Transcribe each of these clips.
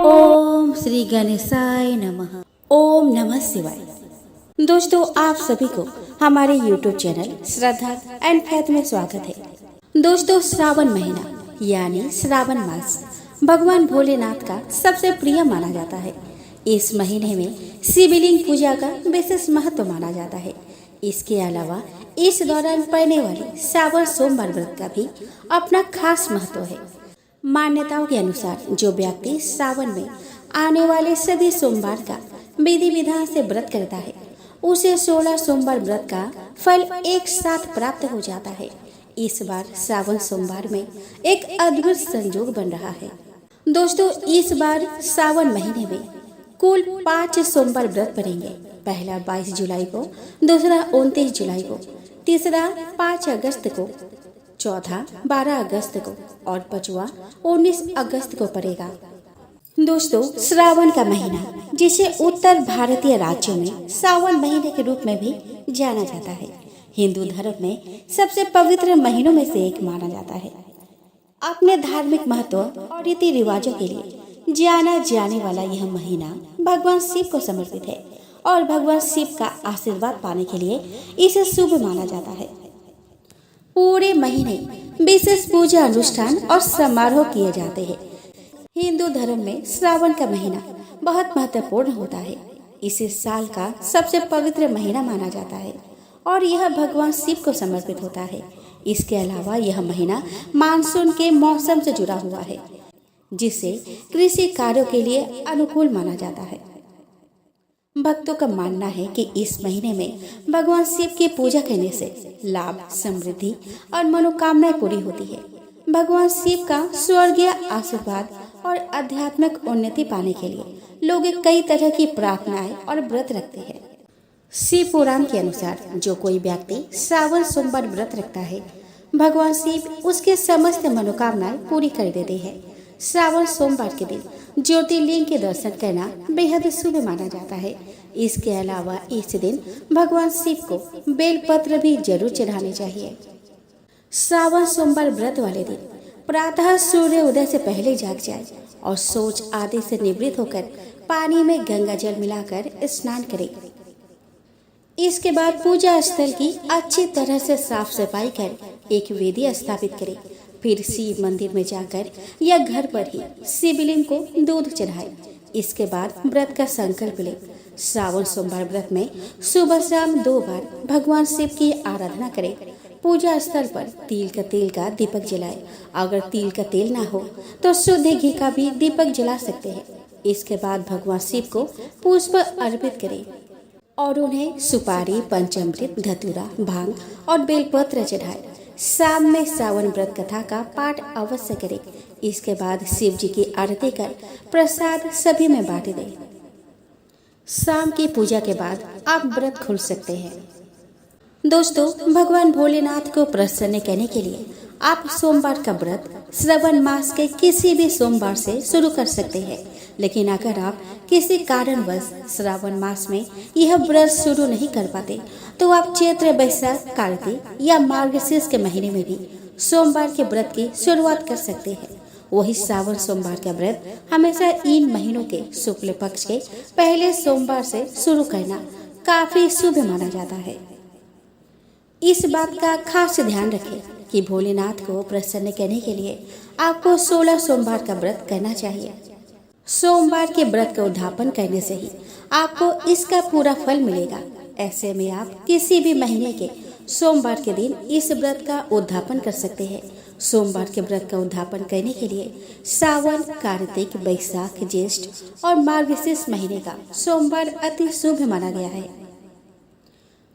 ओम श्री गणेशाय नमः। ओम नमः शिवाय। दोस्तों, आप सभी को हमारे YouTube channel Shraddha and faith में स्वागत है। दोस्तों, श्रावण महीना यानी श्रावण मास भगवान भोलेनाथ का सबसे प्रिय माना जाता है। इस महीने में शिवलिंग पूजा का विशेष महत्व माना जाता है। इसके अलावा इस दौरान पड़ने वाले श्रावण सोमवार व्रत का भी अपना खास महत्व है। मान्यताओं के अनुसार जो व्यक्ति श्रावण में आने वाले सभी सोमवार का विधि विधान से व्रत करता है, उसे 16 सोमवार व्रत का फल एक साथ प्राप्त हो जाता है। इस बार श्रावण सोमवार में एक अद्भुत संयोग बन रहा है। दोस्तों, इस बार श्रावण महीने में कुल 5 सोमवार व्रत पड़ेंगे। पहला 22 जुलाई को, दूसरा 29 जुलाई को, तीसरा 5 अगस्त को, चौथा 12 अगस्त को और पांचवा 19 अगस्त को पड़ेगा। दोस्तों, श्रावण का महीना जिसे उत्तर भारतीय राज्यों में सावन महीने के रूप में भी जाना जाता है, हिंदू धर्म में सबसे पवित्र महीनों में से एक माना जाता है। अपने धार्मिक महत्व और रीति रिवाजों के लिए जाना जाने वाला यह महीना भगवान शिव को समर्पित है और भगवान शिव का आशीर्वाद पाने के लिए इसे शुभ माना जाता है। पूरे महीने विशेष पूजा अनुष्ठान और समारोह किए जाते हैं। हिंदू धर्म में श्रावण का महीना बहुत महत्वपूर्ण होता है। इसे साल का सबसे पवित्र महीना माना जाता है और यह भगवान शिव को समर्पित होता है। इसके अलावा यह महीना मानसून के मौसम से जुड़ा हुआ है, जिसे कृषि कार्यों के लिए अनुकूल माना जाता है। भक्तों का मानना है कि इस महीने में भगवान शिव की पूजा करने से लाभ, समृद्धि और मनोकामनाएं पूरी होती है। भगवान शिव का स्वर्गीय आशीर्वाद और आध्यात्मिक उन्नति पाने के लिए लोग कई तरह की प्रार्थनाएं और व्रत रखते हैं। शिव पुराण के अनुसार जो कोई व्यक्ति श्रावण सोमवार व्रत रखता है, भगवान शिव उसके समस्त मनोकामनाएं पूरी कर देते हैं। श्रावण सोमवार के दिन ज्योतिर्लिंग के दर्शन करना बेहद शुभ माना जाता है। इसके अलावा इस दिन भगवान शिव को बेलपत्र भी जरूर चढ़ाने चाहिए। श्रावण सोमवार व्रत वाले दिन प्रातः सूर्य उदय से पहले जाग जाए और शौच आदि से निवृत्त होकर पानी में गंगा जल मिलाकर स्नान करें। इसके बाद पूजा स्थल की अच्छी तरह से साफ सफाई कर एक वेदी स्थापित करें। फिर शिव मंदिर में जाकर या घर पर ही शिवलिंग को दूध चढ़ाए। इसके बाद व्रत का संकल्प ले। श्रावण सोमवार व्रत में सुबह शाम 2 बार भगवान शिव की आराधना करें। पूजा स्थल पर तिल का तेल का दीपक जलाए। अगर तिल का तेल ना हो तो शुद्ध घी का भी दीपक जला सकते हैं। इसके बाद भगवान शिव को पुष्प अर्पित करें और उन्हें सुपारी, पंचामृत, धतूरा, भांग और बेलपत्र चढ़ाए। शाम में श्रावण व्रत कथा का पाठ अवश्य करें। इसके बाद शिव जी की आरती कर प्रसाद सभी में बांट दें। शाम की पूजा के बाद आप व्रत खोल सकते हैं। दोस्तों, भगवान भोलेनाथ को प्रसन्न करने के लिए आप सोमवार का व्रत श्रावण मास के किसी भी सोमवार से शुरू कर सकते हैं। लेकिन अगर आप किसी कारणवश श्रावण मास में यह व्रत शुरू नहीं कर पाते तो आप चैत्र, वैशाख, कार्तिक या मार्गशीर्ष के महीने में भी सोमवार के व्रत की शुरुआत कर सकते हैं। वही श्रावण सोमवार का व्रत हमेशा इन महीनों के शुक्ल पक्ष के पहले सोमवार से शुरू करना काफी शुभ माना जाता है। इस बात का खास ध्यान रखें कि भोलेनाथ को प्रसन्न करने के लिए आपको 16 सोमवार का व्रत करना चाहिए। सोमवार के व्रत का उद्यापन करने से ही आपको इसका पूरा फल मिलेगा। ऐसे में आप किसी भी महीने के सोमवार के दिन इस व्रत का उद्यापन कर सकते हैं। सोमवार के व्रत का उद्यापन करने के लिए श्रावण, कार्तिक, वैशाख, ज्येष्ठ और मार्गशीर्ष महीने का सोमवार अति शुभ माना गया है।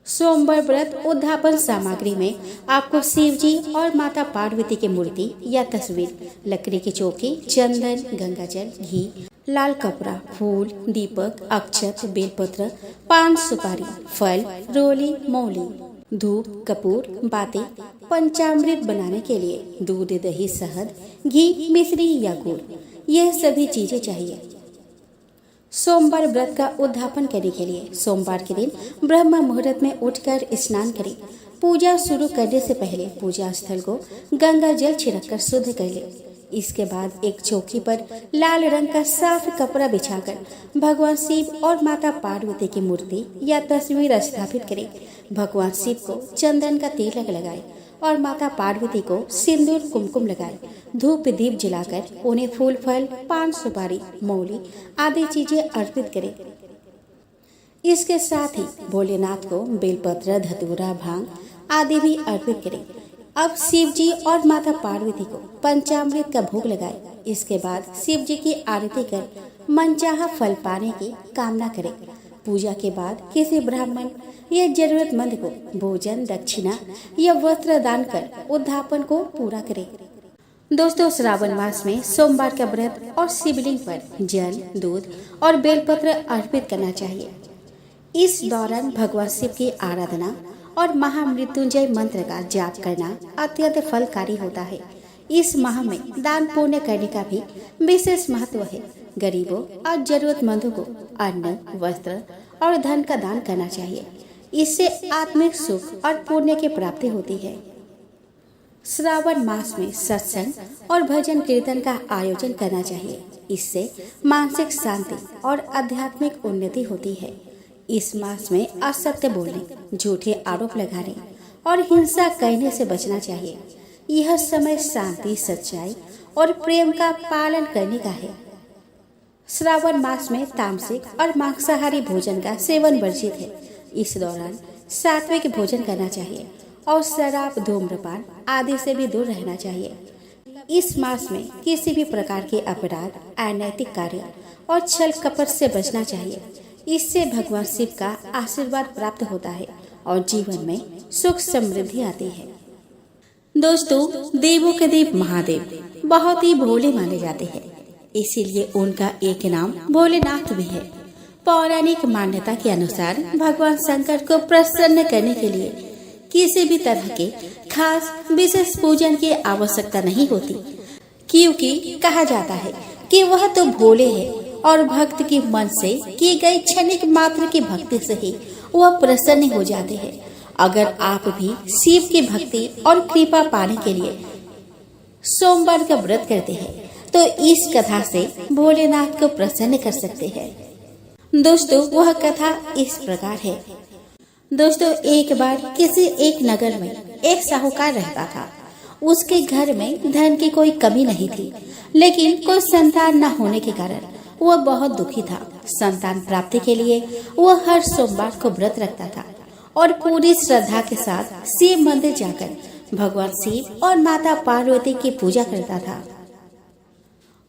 सोमवार व्रत उद्यापन सामग्री में आपको शिव जी और माता पार्वती की मूर्ति या तस्वीर, लकड़ी की चौकी, चंदन, गंगाजल, घी, लाल कपड़ा, फूल, दीपक, अक्षत, बेलपत्र, पान, सुपारी, फल, रोली, मौली, धूप, कपूर, बाती, पंचामृत बनाने के लिए दूध, दही, शहद, घी, मिश्री या गुड़, यह सभी चीजें चाहिए। सोमवार व्रत का उद्यापन करने के लिए सोमवार के दिन ब्रह्म मुहूर्त में उठकर स्नान करें। पूजा शुरू करने से पहले पूजा स्थल को गंगा जल छिड़ककर शुद्ध कर ले। इसके बाद एक चौकी पर लाल रंग का साफ कपड़ा बिछाकर भगवान शिव और माता पार्वती की मूर्ति या तस्वीर स्थापित करें। भगवान शिव को चंदन का तिलक लगाए और माता पार्वती को सिंदूर कुमकुम लगाए। धूप दीप जलाकर उन्हें फूल फल, पान सुपारी, मौली आदि चीजें अर्पित करें। इसके साथ ही भोलेनाथ को बेलपत्र, धतूरा, भांग आदि भी अर्पित करें। अब शिव जी और माता पार्वती को पंचामृत का भोग लगाए। इसके बाद शिव जी की आरती कर मनचाहा फल पाने की कामना करें। पूजा के बाद किसी ब्राह्मण या जरूरतमंद को भोजन, दक्षिणा या वस्त्र दान कर उद्यापन को पूरा करें। दोस्तों, श्रावण मास में सोमवार का व्रत और शिवलिंग पर जल, दूध और बेलपत्र अर्पित करना चाहिए। इस दौरान भगवान शिव की आराधना और महामृत्युंजय मंत्र का जाप करना अत्यंत फलकारी होता है। इस माह में दान पुण्य करने का भी विशेष महत्व है। गरीबों और जरूरतमंदों को अन्न, वस्त्र और धन का दान करना चाहिए। इससे आत्मिक सुख और पुण्य की प्राप्ति होती है। श्रावण मास में सत्संग और भजन कीर्तन का आयोजन करना चाहिए। इससे मानसिक शांति और आध्यात्मिक उन्नति होती है। इस मास में असत्य बोलने, झूठे आरोप लगाने और हिंसा करने से बचना चाहिए। यह समय शांति, सच्चाई और प्रेम का पालन करने का है। श्रावण मास में तामसिक और मांसाहारी भोजन का सेवन वर्जित है। इस दौरान सात्विक भोजन करना चाहिए और शराब, धूम्रपान आदि से भी दूर रहना चाहिए। इस मास में किसी भी प्रकार के अपराध, अनैतिक कार्य और छल कपट से बचना चाहिए। इससे भगवान शिव का आशीर्वाद प्राप्त होता है और जीवन में सुख समृद्धि आती है। दोस्तों, देवों के देव महादेव बहुत ही भोले माने जाते हैं, इसीलिए उनका एक नाम भोलेनाथ भी है। पौराणिक मान्यता के अनुसार भगवान शंकर को प्रसन्न करने के लिए किसी भी तरह के खास विशेष पूजन की आवश्यकता नहीं होती, क्योंकि कहा जाता है कि वह तो भोले है और भक्त के मन से की गई क्षणिक मात्र की भक्ति से ही वह प्रसन्न हो जाते हैं। अगर आप भी शिव की भक्ति और कृपा पाने के लिए सोमवार का व्रत करते हैं तो इस कथा से भोलेनाथ को प्रसन्न कर सकते हैं। दोस्तों, वह कथा इस प्रकार है। दोस्तों, एक बार किसी एक नगर में एक साहूकार रहता था। उसके घर में धन की कोई कमी नहीं थी, लेकिन कोई संतान न होने के कारण वह बहुत दुखी था। संतान प्राप्ति के लिए वह हर सोमवार को व्रत रखता था और पूरी श्रद्धा के साथ शिव मंदिर जाकर भगवान शिव और माता पार्वती की पूजा करता था।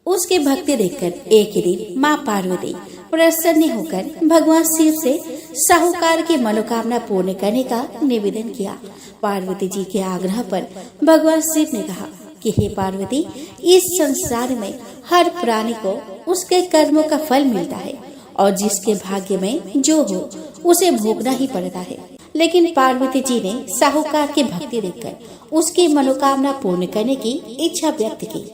उसकी भक्ति देखकर एक दिन माँ पार्वती प्रसन्न होकर भगवान शिव से साहूकार की मनोकामना पूर्ण करने का निवेदन किया। पार्वती जी के आग्रह पर भगवान शिव ने कहा कि हे पार्वती, इस संसार में हर प्राणी को उसके कर्मों का फल मिलता है और जिसके भाग्य में जो हो उसे भोगना ही पड़ता है। लेकिन पार्वती जी ने साहूकार की भक्ति देखकर उसकी मनोकामना पूर्ण करने की इच्छा व्यक्त की।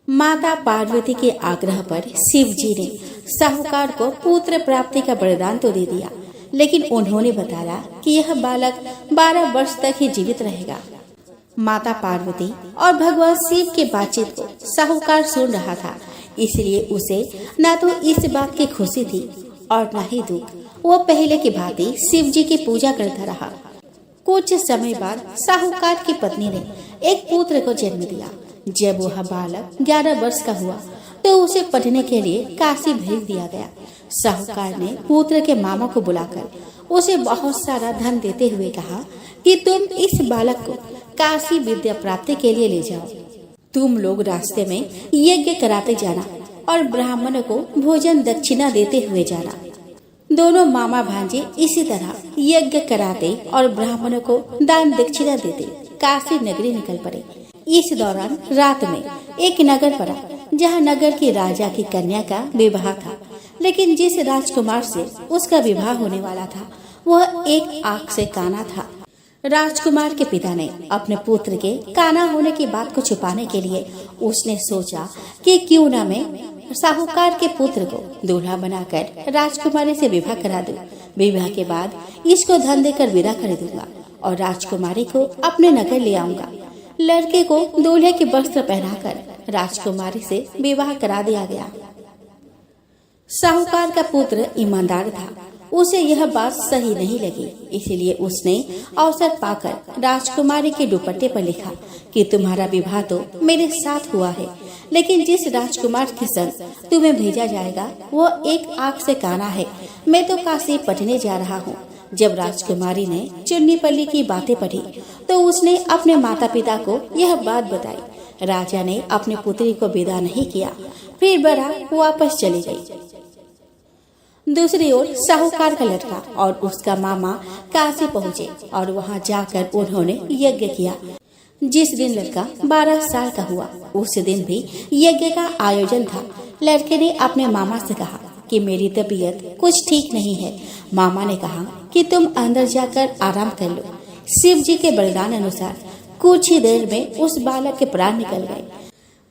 माता पार्वती के आग्रह पर शिव जी ने साहूकार को पुत्र प्राप्ति का वरदान तो दे दिया, लेकिन उन्होंने बताया कि यह बालक 12 वर्ष तक ही जीवित रहेगा। माता पार्वती और भगवान शिव की बातचीत को साहूकार सुन रहा था, इसलिए उसे न तो इस बात की खुशी थी और न ही दुख। वो पहले की भांति शिव जी की पूजा करता रहा। कुछ समय बाद साहूकार की पत्नी ने एक पुत्र को जन्म दिया। जब वह बालक 11 वर्ष का हुआ तो उसे पढ़ने के लिए काशी भेज दिया गया। साहूकार ने पुत्र के मामा को बुलाकर उसे बहुत सारा धन देते हुए कहा कि तुम इस बालक को काशी विद्या प्राप्ति के लिए ले जाओ। तुम लोग रास्ते में यज्ञ कराते जाना और ब्राह्मणों को भोजन दक्षिणा देते हुए जाना। दोनों मामा भांजे इसी तरह यज्ञ कराते और ब्राह्मणों को दान दक्षिणा देते काशी नगरी निकल पड़े। इस दौरान रात में एक नगर पड़ा जहाँ नगर के राजा की कन्या का विवाह था, लेकिन जिस राजकुमार से उसका विवाह होने वाला था वह एक आंख से काना था। राजकुमार के पिता ने अपने पुत्र के काना होने की बात को छुपाने के लिए उसने सोचा कि क्यों न मैं साहूकार के पुत्र को दूल्हा बनाकर राजकुमारी से विवाह करा दूं। विवाह के बाद इसको धन देकर विदा कर दूंगा और राजकुमारी को अपने नगर ले आऊंगा। लड़के को दूल्हे के वस्त्र पहनाकर राजकुमारी से विवाह करा दिया गया। साहूकार का पुत्र ईमानदार था। उसे यह बात सही नहीं लगी, इसलिए उसने अवसर पाकर राजकुमारी के दुपट्टे पर लिखा कि तुम्हारा विवाह तो मेरे साथ हुआ है, लेकिन जिस राजकुमार के संग तुम्हें भेजा जाएगा वो एक आंख से काना है। मैं तो काशी पढ़ने जा रहा हूँ। जब राजकुमारी ने चुन्नी पल्ली की बातें पढ़ी तो उसने अपने माता पिता को यह बात बताई। राजा ने अपनी पुत्री को विदा नहीं किया, फिर बारात वापस चली गई। दूसरी ओर साहूकार का लड़का और उसका मामा काशी पहुँचे और वहाँ जाकर उन्होंने यज्ञ किया। जिस दिन लड़का 12 साल का हुआ उस दिन भी यज्ञ का आयोजन था। लड़के ने अपने मामा से कहा कि मेरी तबीयत कुछ ठीक नहीं है। मामा ने कहा कि तुम अंदर जाकर आराम कर लो। शिव जी के वरदान अनुसार कुछ ही देर में उस बालक के प्राण निकल गए।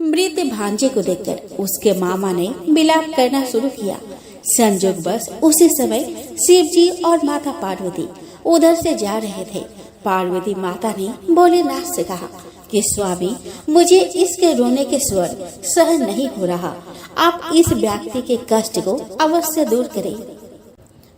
मृत भांजे को देखकर उसके मामा ने विलाप करना शुरू किया। संजोग बस उसी समय शिव जी और माता पार्वती उधर से जा रहे थे। पार्वती माता ने भोलेनाथ से कहा कि स्वामी, मुझे इसके रोने के स्वर सहन नहीं हो रहा। आप इस व्यक्ति के कष्ट को अवश्य दूर करें।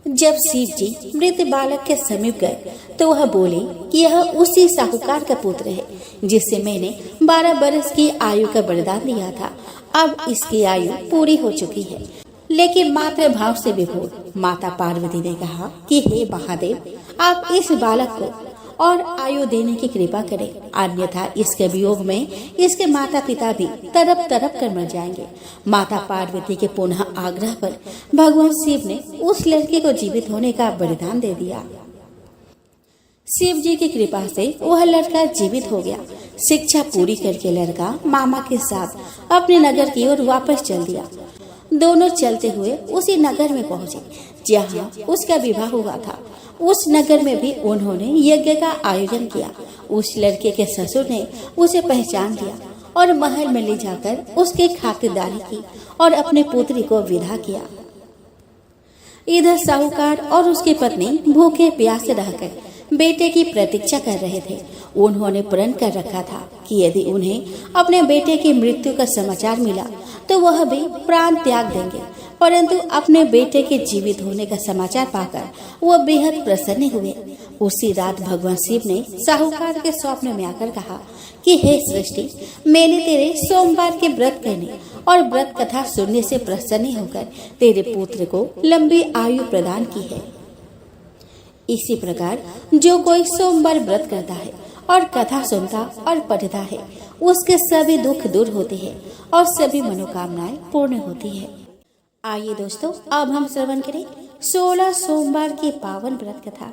जब शिव जी मृत बालक के समीप गए तो वह बोले कि यह उसी साहूकार का पुत्र है जिससे मैंने 12 बरस की आयु का वरदान दिया था। अब इसकी आयु पूरी हो चुकी है। लेकिन मातृ भाव से विभोर माता पार्वती ने कहा कि हे महादेव, आप इस बालक को और आयु देने की कृपा करें, अन्यथा इसके वियोग में इसके माता पिता भी तड़प तड़प कर मर जाएंगे। माता पार्वती के पुनः आग्रह पर भगवान शिव ने उस लड़के को जीवित होने का वरदान दे दिया। शिव जी की कृपा से वह लड़का जीवित हो गया। शिक्षा पूरी करके लड़का मामा के साथ अपने नगर की ओर वापस चल दिया। दोनों चलते हुए उसी नगर में पहुँचे जहाँ उसका विवाह हुआ था। उस नगर में भी उन्होंने यज्ञ का आयोजन किया। उस लड़के के ससुर ने उसे पहचान लिया और महल में ले जाकर उसकी खातिरदारी की और अपने पुत्री को विदा किया। इधर साहूकार और उसकी पत्नी भूखे प्यासे रहकर बेटे की प्रतीक्षा कर रहे थे। उन्होंने प्रण कर रखा था कि यदि उन्हें अपने बेटे की मृत्यु का समाचार मिला तो वह भी प्राण त्याग देंगे, परंतु अपने बेटे के जीवित होने का समाचार पाकर वह बेहद प्रसन्न हुए। उसी रात भगवान शिव ने साहूकार के स्वप्न में आकर कहा कि हे सृष्टि, मैंने तेरे सोमवार के व्रत करने और व्रत कथा सुनने से प्रसन्न होकर तेरे पुत्र को लंबी आयु प्रदान की है। इसी प्रकार जो कोई सोमवार व्रत करता है और कथा सुनता और पढ़ता है उसके सभी दुख दूर होते हैं और सभी मनोकामनाएं पूर्ण होती है। आइए दोस्तों, अब हम श्रवण करें 16 सोमवार की पावन व्रत कथा।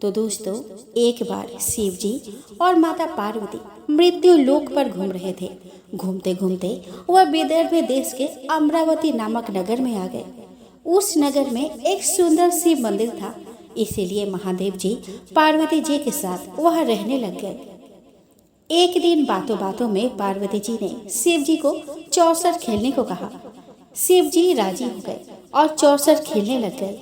तो दोस्तों, एक बार शिव जी और माता पार्वती मृत्यु लोक पर घूम रहे थे। घूमते घूमते वह विदर्भ देश के अमरावती नामक नगर में आ गए। उस नगर में एक सुंदर शिव मंदिर था, इसीलिए महादेव जी पार्वती जी के साथ वहां रहने लग गए। एक दिन बातों बातों में पार्वती जी ने शिव जी को चौसर खेलने को कहा। शिव जी राजी हो गए और चौसर खेलने लग गए।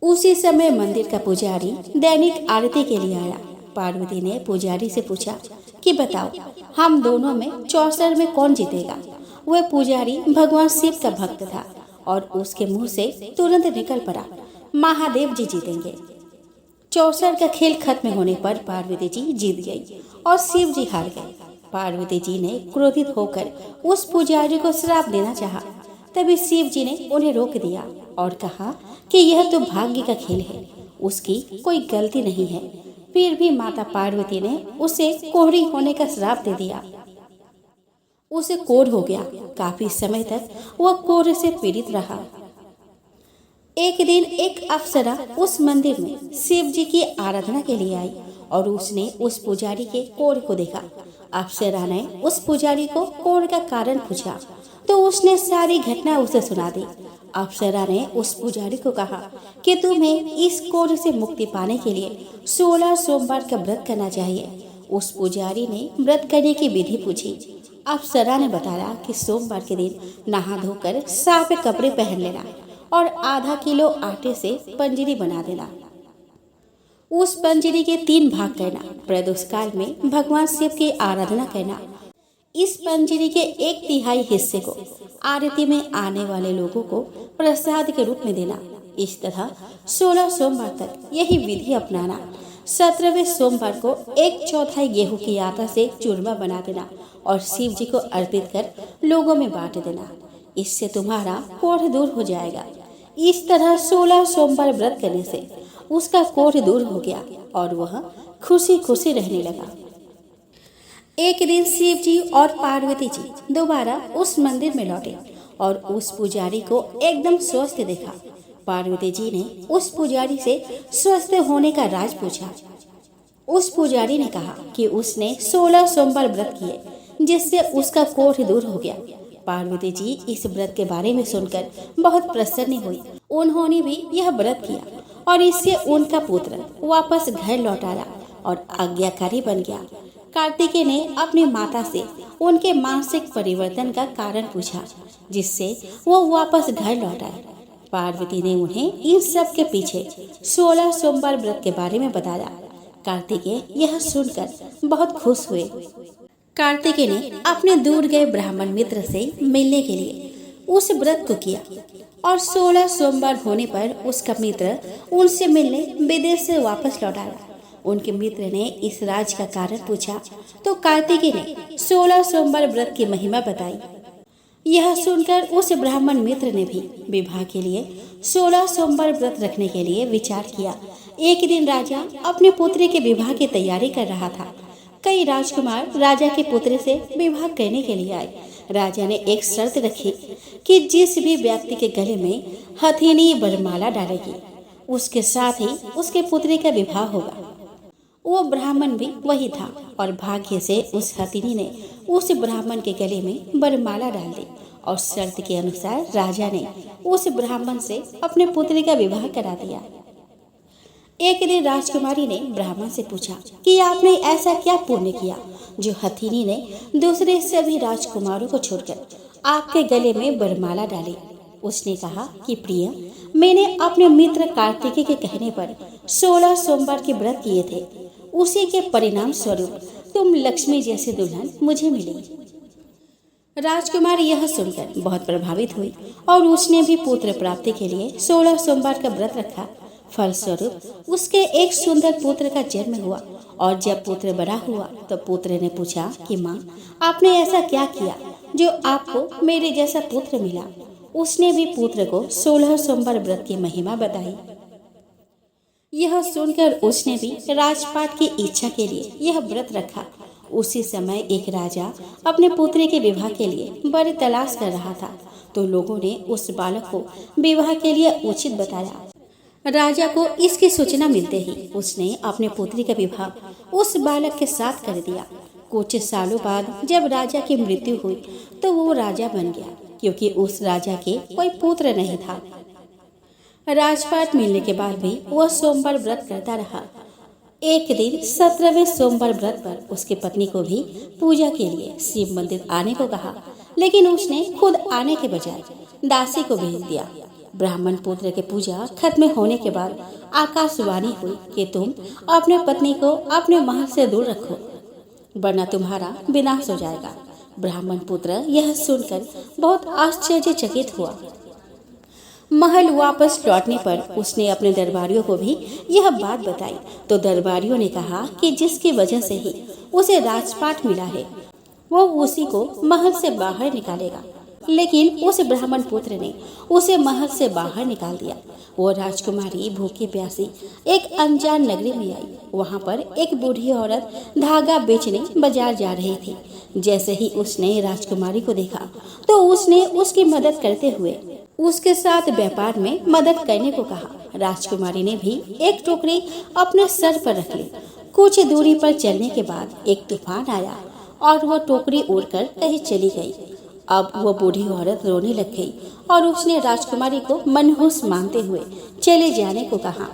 उसी समय मंदिर का पुजारी दैनिक आरती के लिए आया। पार्वती ने पुजारी से पूछा कि बताओ, हम दोनों में चौसर में कौन जीतेगा। वह पुजारी भगवान शिव का भक्त था और उसके मुंह से तुरंत निकल पड़ा, महादेव जी जीतेंगे। चौसर का खेल खत्म होने पर पार्वती जी जीत गई और शिव जी हार गए। पार्वती जी ने क्रोधित होकर उस पुजारी को श्राप देना चाहा। तभी शिव जी ने उन्हें रोक दिया और कहा कि यह तो भाग्य का खेल है, उसकी कोई गलती नहीं है। फिर भी माता पार्वती ने उसे कोढ़ी होने का श्राप दे दिया। उसे कोढ़ हो गया। काफी समय तक वह कोढ़ से पीड़ित रहा। एक दिन एक अप्सरा उस मंदिर में शिव जी की आराधना के लिए आई और उसने उस पुजारी के कोढ़ को देखा। अप्सरा ने उस पुजारी को कोढ़ का कारण पूछा तो उसने सारी घटना उसे सुना दी। अप्सरा ने उस पुजारी को कहा कि तुम्हें इस कोढ़ से मुक्ति पाने के लिए 16 सोमवार का व्रत करना चाहिए। उस पुजारी ने व्रत करने की विधि पूछी। अप्सरा ने बताया कि सोमवार के दिन नहा धोकर साफ कपड़े पहन लेना और आधा किलो आटे से पंजरी बना देना। उस पंजरी के 3 भाग करना, प्रदोष काल में भगवान शिव की आराधना करना। इस पंजरी के 1/3 हिस्से को आरती में आने वाले लोगों को प्रसाद के रूप में देना। इस तरह 16 सोमवार तक यही विधि अपनाना। 17वें सोमवार को 1/4 गेहूं की आटा से चूरमा बना देना और शिव जी को अर्पित कर लोगों में बांट देना। इससे तुम्हारा कोढ़ दूर हो जाएगा। इस तरह 16 सोमवार व्रत करने से उसका कोढ़ दूर हो गया और वह खुशी खुशी रहने लगा। एक दिन शिव जी और पार्वती जी दोबारा उस मंदिर में लौटे और उस पुजारी को एकदम स्वस्थ देखा। पार्वती जी ने उस पुजारी से स्वस्थ होने का राज पूछा। उस पुजारी ने कहा कि उसने 16 सोमवार व्रत किए जिससे उसका कोढ़ दूर हो गया। पार्वती जी इस व्रत के बारे में सुनकर बहुत प्रसन्न हुई। उन्होंने भी यह व्रत किया और इससे उनका पुत्र वापस घर लौट आया और आज्ञाकारी बन गया। कार्तिकेय ने अपनी माता से उनके मानसिक परिवर्तन का कारण पूछा जिससे वो वापस घर लौट आए। पार्वती ने उन्हें इन सब के पीछे 16 सोमवार व्रत के बारे में बताया। कार्तिकेय यह सुनकर बहुत खुश हुए। कार्तिकेय ने अपने दूर गए ब्राह्मण मित्र से मिलने के लिए उस व्रत को किया और 16 सोमवार होने पर उसका मित्र उनसे मिलने विदेश से वापस लौट आया। उनके मित्र ने इस राज का कारण पूछा तो कार्तिकेय ने 16 सोमवार व्रत की महिमा बताई। यह सुनकर उस ब्राह्मण मित्र ने भी विवाह के लिए 16 सोमवार व्रत रखने के लिए विचार किया। एक दिन राजा अपने पुत्री के विवाह की तैयारी कर रहा था। कई राजकुमार राजा के पुत्र से विवाह करने के लिए आए। राजा ने एक शर्त रखी कि जिस भी व्यक्ति के गले में हथिनी वरमाला डालेगी उसके साथ ही उसके पुत्री का विवाह होगा। वो ब्राह्मण भी वही था और भाग्य से उस हथिनी ने उस ब्राह्मण के गले में वरमाला डाल दी और शर्त के अनुसार राजा ने उस ब्राह्मण से अपने पुत्री का विवाह करा दिया। एक दिन राजकुमारी ने ब्राह्मण से पूछा कि आपने ऐसा क्या पुण्य किया जो हथिनी ने दूसरे सभी राजकुमारों को छोड़कर आपके गले में वरमाला डाली। उसने कहा कि प्रिय, मैंने अपने मित्र कार्तिकेय के कहने पर 16 सोमवार के व्रत किए थे। उसी के परिणाम स्वरूप तुम लक्ष्मी जैसी दुल्हन मुझे मिली। राजकुमारी यह सुनकर बहुत प्रभावित हुई और उसने भी पुत्र प्राप्ति के लिए 16 सोमवार का व्रत रखा। फलस्वरूप उसके एक सुंदर पुत्र का जन्म हुआ और जब पुत्र बड़ा हुआ तो पुत्र ने पूछा कि माँ, आपने ऐसा क्या किया जो आपको मेरे जैसा पुत्र मिला। उसने भी पुत्र को 16 सोमवार व्रत की महिमा बताई। यह सुनकर उसने भी राजपाट की इच्छा के लिए यह व्रत रखा। उसी समय एक राजा अपने पुत्री के विवाह के लिए वर तलाश कर रहा था तो लोगों ने उस बालक को विवाह के लिए उचित बताया। राजा को इसकी सूचना मिलते ही उसने अपने पुत्री का विवाह उस बालक के साथ कर दिया। कुछ सालों बाद जब राजा की मृत्यु हुई तो वो राजा बन गया क्योंकि उस राजा के कोई पुत्र नहीं था। राजपाट मिलने के बाद भी वह सोमवार व्रत करता रहा। एक दिन 17वें सोमवार व्रत पर उसकी पत्नी को भी पूजा के लिए शिव मंदिर आने को कहा, लेकिन उसने खुद आने के बजाय दासी को भेज दिया। ब्राह्मण पुत्र के पूजा खत्म होने के बाद आकाशवाणी हुई कि तुम अपने पत्नी को अपने महल से दूर रखो वरना तुम्हारा विनाश हो जाएगा। ब्राह्मण पुत्र यह सुनकर बहुत आश्चर्यचकित हुआ। महल वापस लौटने पर उसने अपने दरबारियों को भी यह बात बताई तो दरबारियों ने कहा कि जिसकी वजह से ही उसे राजपाट मिला है वो उसी को महल से बाहर निकालेगा। लेकिन उस ब्राह्मण पुत्र ने उसे महल से बाहर निकाल दिया। वो राजकुमारी भूखी प्यासी एक अनजान नगरी में आई। वहाँ पर एक बूढ़ी औरत धागा बेचने बाजार जा रही थी। जैसे ही उसने राजकुमारी को देखा तो उसने उसकी मदद करते हुए उसके साथ व्यापार में मदद करने को कहा। राजकुमारी ने भी एक टोकरी अपने सर पर रख ली। कुछ दूरी पर चलने के बाद एक तूफान आया और वह टोकरी उड़कर कहीं चली गई। अब वो बूढ़ी औरत रोने लग गई और उसने राजकुमारी को मनहूस मानते हुए चले जाने को कहा।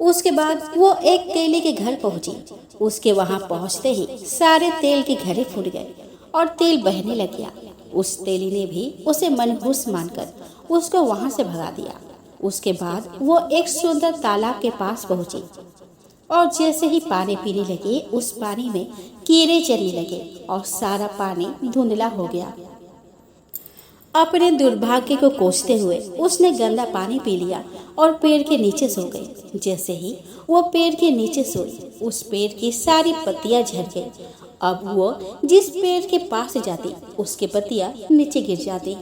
उसके बाद वो एक तेली के घर पहुंची। उसके वहां पहुंचते ही सारे तेल के घड़े फूट गए और तेल बहने लग गया। उस तेली ने भी उसे मनहूस मानकर उसको वहां से भगा दिया। उसके बाद वो एक सुंदर तालाब के पास पहुंची और जैसे ही पानी पीने लगे उस पानी में कीड़े चलने लगे और सारा पानी धुंधला हो गया। अपने दुर्भाग्य को कोसते हुए उसने गंदा पानी पी लिया और पेड़ के नीचे सो गई। जैसे ही वो पेड़ के नीचे सोई, उस पेड़ की सारी पत्तियां झड़ गई। अब वो जिस पेड़ के पास जाती उसकी पत्तियां नीचे गिर जाती।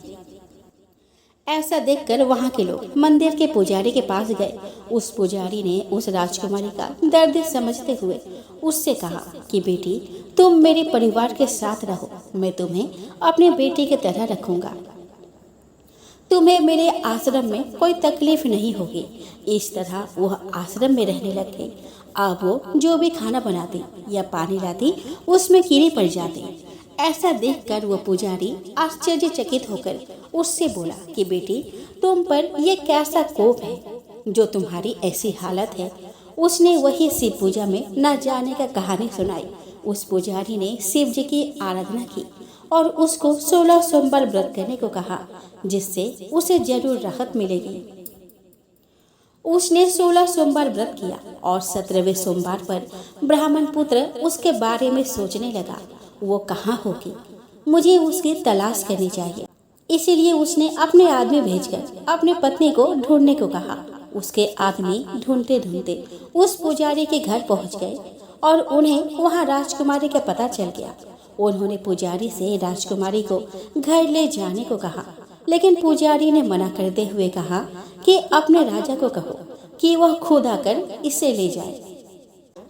ऐसा देखकर वहां के लोग मंदिर के पुजारी के पास गए। उस पुजारी ने उस राजकुमारी का दर्द समझते हुए उससे कहा कि बेटी, तुम मेरे परिवार के साथ रहो, मैं तुम्हें अपने बेटे की तरह रखूंगा। तुम्हें मेरे आश्रम में कोई तकलीफ नहीं होगी। इस तरह वह आश्रम में रहने लग गई। अब वो जो भी खाना बनाती या पानी लाती उसमें कीड़े पड़ जाते। ऐसा देखकर वो पुजारी आश्चर्यचकित होकर उससे बोला कि बेटी, तुम पर यह कैसा कोप है जो तुम्हारी ऐसी हालत है। उसने वही शिव पूजा में न जाने का कहानी सुनाई। उस पुजारी ने शिव जी की आराधना की और उसको 16 सोमवार व्रत करने को कहा, जिससे उसे जरूर राहत मिलेगी। उसने 16 सोमवार व्रत किया और 17वें सोमवार पर ब्राह्मण पुत्र उसके बारे में सोचने लगा, वो कहाँ होगी, मुझे उसकी तलाश करनी चाहिए। इसीलिए उसने अपने आदमी भेजकर अपने पत्नी को ढूंढने को कहा। उसके आदमी ढूंढते ढूंढते उस पुजारी के घर पहुंच गए और उन्हें वहां राजकुमारी का पता चल गया। उन्होंने पुजारी से राजकुमारी को घर ले जाने को कहा, लेकिन पुजारी ने मना करते हुए कहा कि अपने राजा को कहो कि वह खुद आकर इसे ले जाए।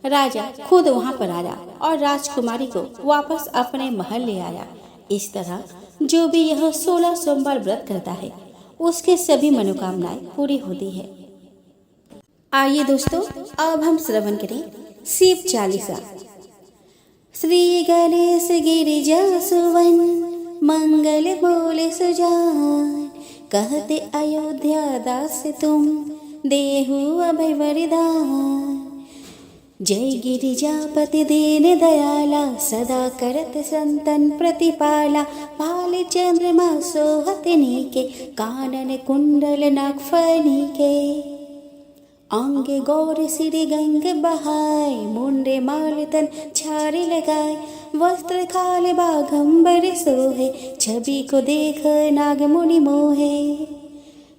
राजा खुद वहां पर आया और राजकुमारी को वापस अपने महल ले आया। इस तरह जो भी यह 16 सोमवार व्रत करता है उसके सभी मनोकामनाएं पूरी होती है। आइए दोस्तों, अब हम श्रवण करें शिव चालीसा। श्री गणेश गिरिजा सुवन मंगल बोले सुजान, कहते अयोध्या दास तुम देहु अभय वरदान। जय गिरिजापति दीन दयाला, सदा करत संतन प्रतिपाला। भाल चंद्रमा सोहत नीके, कानन कुंडल नागफनी के। अंगे गौर सिर गंग बहाय, मुंडे माल तन छारे लगाए। वस्त्र खाल बाघंबर सोहे, छवि को देख नाग मुनि मोहे।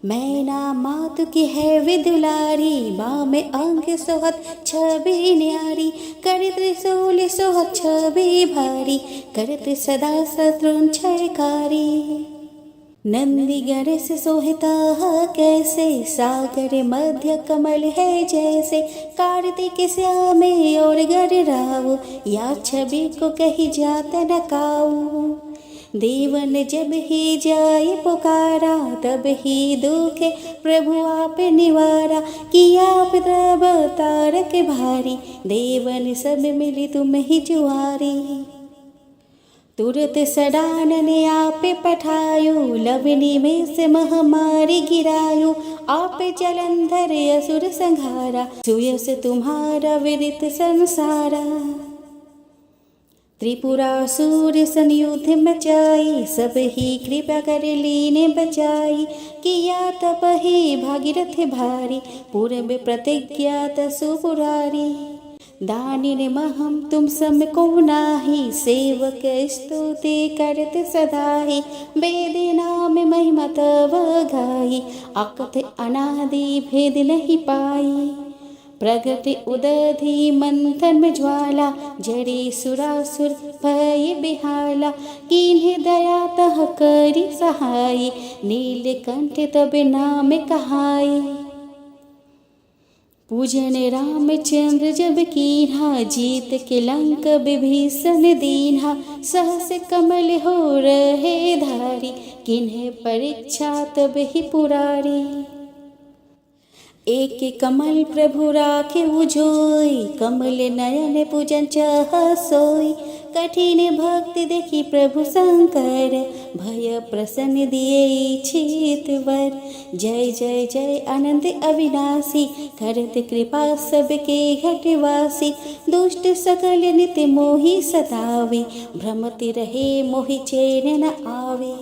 मैना मातु की है विदुलारी, माँ में अंग सोहत छवि न्यारी। कर त्रिशूल सोहत छवि भारी, करत सदा शत्रुन छयकारी। नंदी गणेश सोहता कैसे, सागर मध्य कमल है जैसे। कार्तिक श्यामे और गर राव, या छवि को कही जात न काऊ। देवन जब ही जाए पुकारा, तब ही दुखे प्रभु आप निवारा। किया तब तारक भारी, देवन सब मिली तुम ही जुआरी। तुरत सडानन आप पठायो, लवनी में से महामारी गिरायो। आप जलंधर असुर संहारा, सुयस तुम्हारा विदित संसारा। त्रिपुरासुर संयुद्ध मचाई, सब ही कृपा कर लीने बचाई। किया तप ही भागीरथ भारी, पूर्व प्रतिज्ञात सुपुरारी। दानिन महम तुम सम को नाही, सेवक स्तुति करत सदाहि। वेद नाम महिमा तव गाई, अकथ अनादि भेद नहीं पाई। प्रगति उदधि मंथन में ज्वाला, जड़ी सुरासुर भय बिहाला। किन्हीं दया तह करी सहाय, नीलकंठ तब नाम कहाई। पूजन रामचंद्र जब कीन्हा, जीत के लंक विभीषण दीन्हा। सहस कमल हो रहे धारी, किन्हें परीक्षा तब ही पुरारी। एक कमल प्रभु राखे उजोई, कमल नयन पूजन चाह सोई। कठिन भक्ति देखी प्रभु शंकर, भय प्रसन्न दिए इच्छित वर। जय जय जय अनंत अविनाशी, करत कृपा सबके घटवासी। दुष्ट सकल नित्य मोहि सतावे, भ्रमति रहे मोहि चैन न आवे।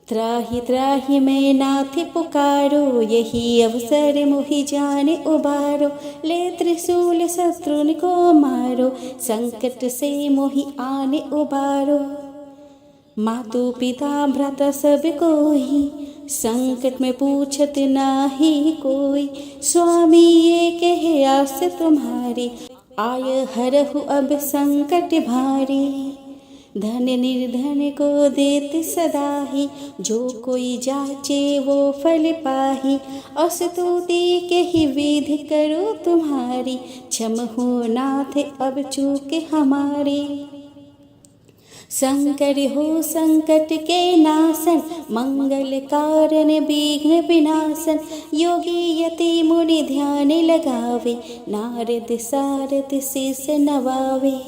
त्राहि त्राहि मैं नाथ पुकारो, यही अवसर मोहि जाने उबारो। ले त्रिशूल शत्रुन को मारो, संकट से मोहि आने उबारो। मातु पिता भ्राता सब कोई, संकट में पूछत नाही कोई। स्वामी ये कहे आस तुम्हारी, आय हरहु अब संकट भारी। धन निर्धन को देते सदाही, जो कोई जाचे वो फल पाही। अस्तुति के ही विधि करो तुम्हारी, क्षम हो नाथ अब चूके हमारी। शंकर हो संकट के नाशन, मंगल कारण विघ्न विनाशन। योगी यति मुनि ध्यान लगावे, नारद सारद शीस नवावे।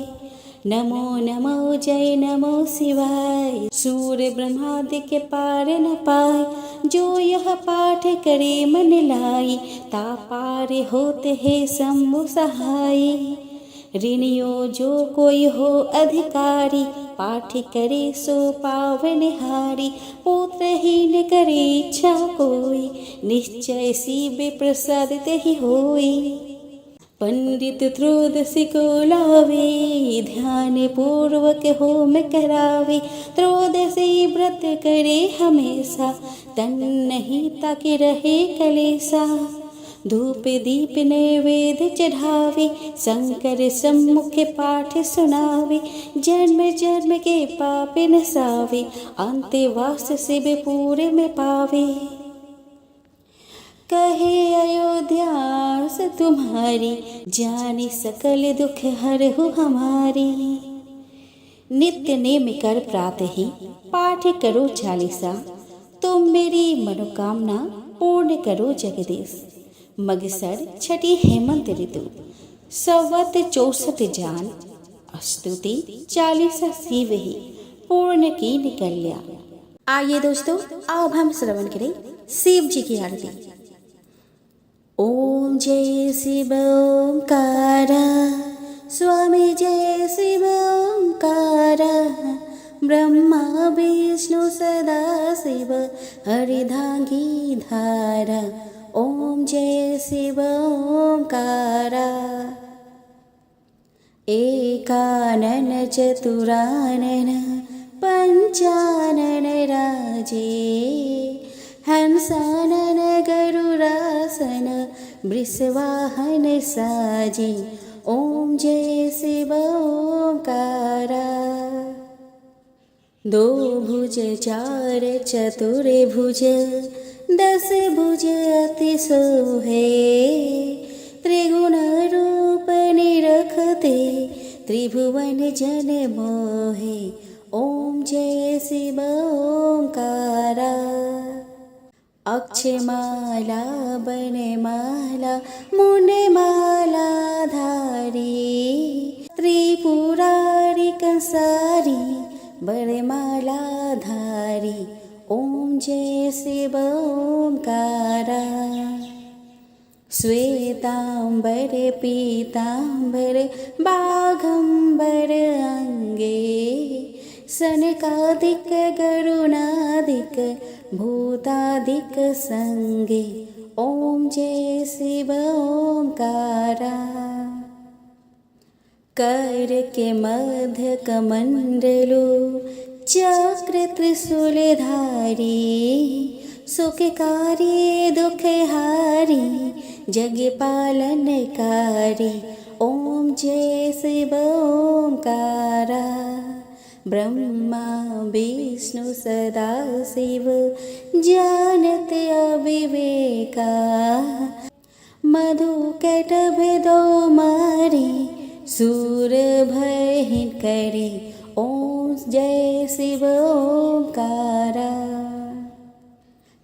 नमो नमो जय नमो शिवाय, सूर्य ब्रह्मादि के पार न पाए। जो यह पाठ करे मन लाई, ता पार होते है शंभु सहाय। ऋणियो जो कोई हो अधिकारी, पाठ करे सो पावन हारी। पुत्रहीन करे इच्छा कोई, निश्चय शिव प्रसादित ही होई। पंडित त्रयोदशी को लावे, ध्यान पूर्वक होम करावे। त्रयोदशी व्रत करे हमेशा, तन नहीं ताकि रहे कलेसा। धूप दीप नैवेद्य चढ़ावे, शंकर सम्मुख पाठ सुनावे। जन्म जन्म के पाप नसावे, अंत्यवास शिव पूरे में पावे। कहे अयोध्यास तुम्हारी, जाने सकल दुख हरहु हमारी। नित्य नेम कर प्रातः ही, पाठ करो चालीसा। तुम मेरी मनोकामना पूर्ण करो जगदीश। मगसर छठी हेमंत ऋतु, संवत 64 जान। स्तुति 40 शिव ही, पूर्ण की निकल्या। आइए दोस्तों, अब हम श्रवण करें शिव जी की आरती। ओम जय शिव ओंकारा, स्वामी जय शिव ओंकारा। ब्रह्मा विष्णु सदा शिव, हरिधांगी धारा। ओम जय शिव ओंकारा। एकानन चतुरानन, पंचानन राजे। हंसानन गरुरासन, वृषवाहन साजे। ओम जय शिव ओंकारा। दो भुज चार चतुर्भुज, 10 भुज अति सोहे। त्रिगुण रूप निरखते, त्रिभुवन जन मोहे। ओम जय शिव ओंकारा। अक्षमाला बनमाला, मुंडमाला धारी। त्रिपुरारी कंसारी, बरमाला धारी। ओम जय शिव ओंकारा। श्वेतांबर पीतांबर, बाघंबर अंगे। सनकादिक गरुणादिक, भूतादिक संगे। ओम जय शिव ओंकारा। कर के मध्य कमंडलो, चक्र त्रिशूलधारी। सुखकारी दुखहारी, जग पालनकारी। ओम जय शिव ओंकारा। ब्रह्मा विष्णु सदा शिव, जानत अविवेका। मधु कटभ दो मारी, सूर भय करे। ओम जय शिव ओंकारा।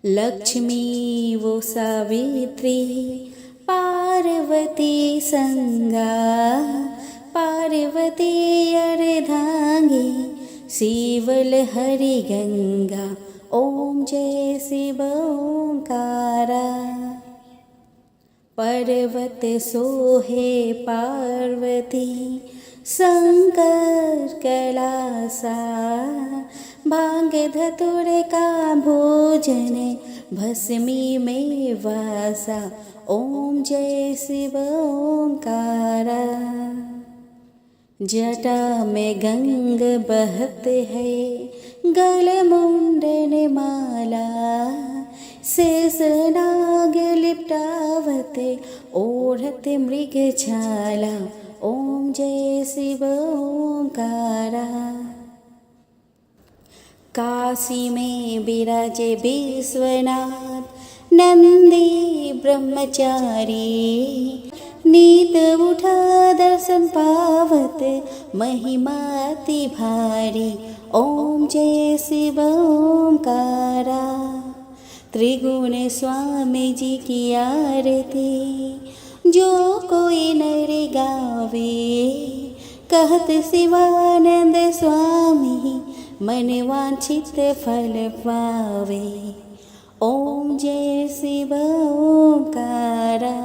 लक्ष्मी वो सावित्री, पार्वती संगा। पार्वती अर्धांगी, शिवल हरि गंगा। ओम जय शिव ओंकारा। पर्वत सोहे पार्वती, शंकर कैलासा। भांग धतुर का भोजन भस्मी में वासा। ओम जय शिव ओंकारा। जटा में गंग बहत है गल मुंडन माला। शेष नाग लिपटावत ओढ़त मृग छाला। ओम जय शिव ओंकारा। काशी में विराजे विश्वनाथ नंदी ब्रह्मचारी। नीत उठा दर्शन पावत महिमाति भारी। ओम जय शिव ओंकारा। त्रिगुण स्वामी जी की आरती जो कोई नर गावे। कहत शिवानंद स्वामी मन वांछित फल पावे। ओम जय शिव ओंकारा।